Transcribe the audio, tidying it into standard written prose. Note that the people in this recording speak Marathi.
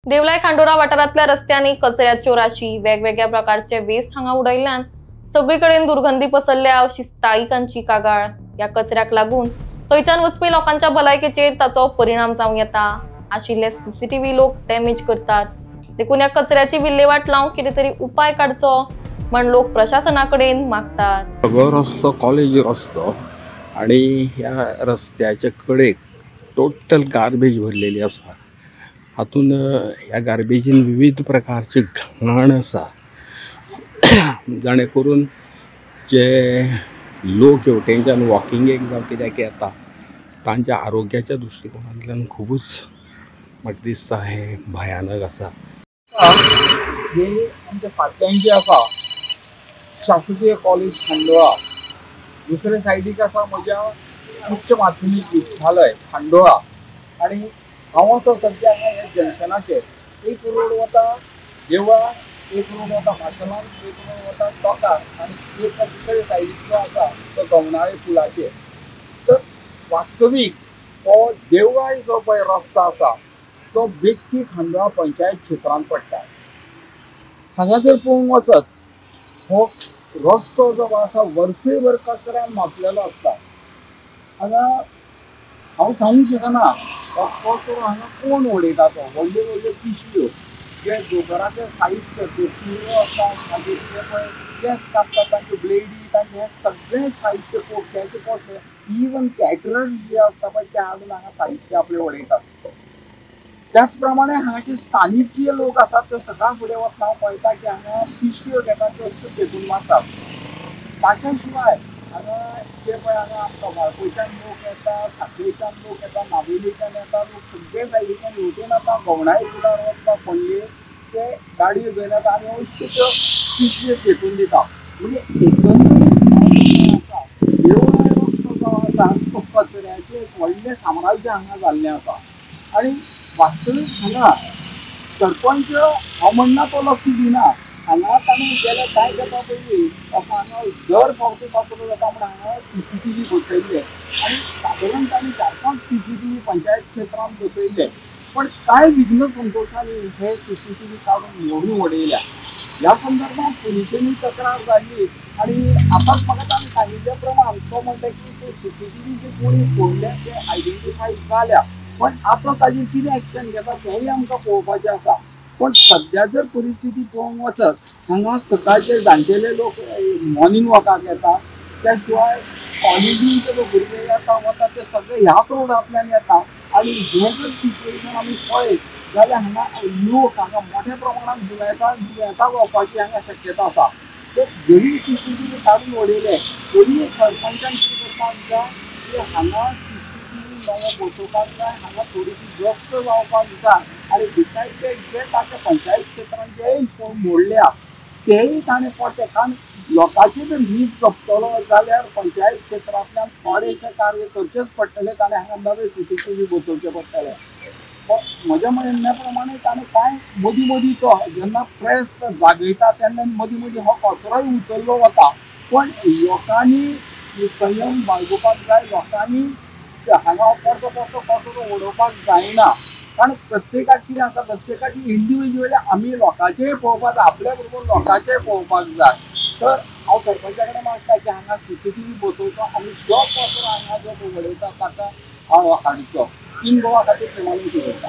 देवलाय खांडोरा वाठारातल्या रस्त्यांनी कचऱ्याच्यो राशी वेगवेगळ्या प्रकारचे वेस्ट हांगा उडयल्यान सगळीकडेन दुर्गंधी पसरल्या अशी स्थायिकांची कागाळ। या कचऱ्याक लागून थंयच्यान वचपी लोकांच्या भलायकेचेर ताचो परिणाम जावं येता। आशिल्ले सीसीटीव्ही लोक डॅमेज करतात। देखून या कचऱ्याची विल्हेवाट लावंक कितें तरी उपाय काडचो म्हण लोक प्रशासनाकडेन मागतात। सगळो रस्तो कॉलेज रस्तो आणि ह्या रस्त्याच्या कडेक टोटल गार्बेज भरलेली आसा। हातून ह्या गार्बेजीन विविध प्रकारचे घाण आसा जाणे करून जे लोक हेवटेच्यान वॉकिंगेक जावं कित्याक येता तांच्या आरोग्याच्या दृश्टिकोनांतल्यान खूबच म्हाका दिसता हे भयानक आसा। हे आमच्या फाटल्यान जे आसा शासकीय कॉलेज खांडोळा, दुसरे सायडीक आसा म्हज्या उच्च माध्यमीक विद्यालय खांडोळा आणि हांव आसा सद्या हांगा हे जंक्शनाचेर। एक रोड वता देवळा, एक रोड वता माशेलान, एक रोड वता टोकार आणि एक दुसरे सायडीक जो आसा तो गवनाळे पुलाचेर। तर वास्तवीक हो देवळा जो पळय रस्तो आसा तो बेश्टी खांडोळा पंचायत क्षेत्रांत पडटा। हांगा जर पळोवंक वचत हो रस्तो जो आसा वर्सभर कचऱ्यान मापलेलो आसता। हांगा हांव सांगूंक शकना हो कचरो हांगा कोण उडयता तो। व्हडल्यो व्हडल्यो पिशव्यो जे दोतोराचें साहित्य सुरो आसा, मागीर जे पळय केंस कापता तांच्यो ब्लेडी, तांचें हें सगळें साहित्य पोट्याचे पोटे, इवन कॅटरर्स जे आसता पळय ते हाडून हांगा साहित्य आपलें उडयतात। त्याच प्रमाणे हांगाचे स्थानीक जे लोक आसात ते सकाळ फुडें वतना हांव पळयता की हांगा पिशव्यो घेतात त्यो अश्यो फेकून मारतात। ताच्या शिवाय हांगा जे पळय हांगा आमकां वाळपयच्यान लोक येता, साखळेच्यान लोक येता, नावेलीच्यान येता लोक, सगळे सायडीच्यान हेवटेन येता, गवणाळे पुलार वचता पणजे ते गाडयो घेवन येता आनी अश्यो त्यो पिशव्यो फेकून दिता। म्हणजे एकंदरीत आसा देवळाय रस्तो जो आसा तो कचऱ्याचें व्हडलें साम्राज्य हांगा जाल्लें आसा। आणि वास्तवीक हांगा सरपंच हांव म्हणना तो लक्ष दिना। हांगा ताणें गेले कांय तेंपा पयलीं हांगा दर फावटी कचरो जाता म्हण हांगा सीसीटीव्ही बसयल्ले आनी सादारण ताणें 4-5 सीसीटीव्ही पंचायत क्षेत्रांत बसयल्ले, पण कांय विघ्न संतोशांनी हे सीसीटीव्ही काडून मोडून उडयल्या। ह्या संदर्भात पुलिशेनी तक्रार जाल्ली आनी आतांच म्हाका ताणें सांगिल्ले प्रमाण तो म्हणटा की ते सीसीटीव्ही जे कोणी फोडले ते आयडेंटिफाय जाल्या, पण आता ताजेर कितें एक्शन घेता तेंय आमकां पळोवपाचें आसा। पण सद्या जर परिस्थिती पळोवंक वचत हांगा सकाळचे जाणटेले लोक मॉर्निंग वॉकाक येतात, त्या शिवाय कॉलेजींचे जे भुरगे येता वता ते सगळे ह्याच रोडांतल्यान येता आनी हे जर सिच्युएशन आमी पळयत जाल्यार हांगा लोक हांगा मोठ्या प्रमाणात दुयेंतां जावपाची हांगा शक्यता आसा। तर जरी सीसीटीव्ही काडून उडयले तरी सरपंचान कितें करपाक जाय की हांगा सीसीटीव्ही नवो बसोवपाक जाय, हांगा थोडीशी गस्त जावपाक जाय आनी डिसायड ते जे ताचे पंचायत क्षेत्रांत जे मोडल्या तेय ताणें पडटे, कारण लोकांचे जर हीत जपतलो जाल्यार पंचायत क्षेत्रांतल्यान थोडेशें कार्य करचेच पडटलें। ताणें हांगा नवे सीसीटीव्ही बसोवचे पडटले। म्हज्या म्हणण्या प्रमाणे ताणें कांय मदीं मदीं तो जेन्ना प्रेस जागयता तेन्ना मदीं मदीं हो कचरोय उचल्लो वता, पण लोकांनी संयम बाळगुपाक जाय। लोकांनी हांगा परतो कचरो उडोवपाक जायना, कारण प्रत्येकाक कितें आसा प्रत्येकाची इंडिव्हिज्युअली आमी लोकांचेय पळोवपाक जाय, आपल्या बरोबर लोकांचेय पळोवपाक जाय। तर हांव सरपंचा कडेन मागता की हांगा सीसीटीव्ही बसोवचो आनी जो कचरो हांगा जो उडयता ताका हाडचो। इन गोवा खातीर ते मागणी करता।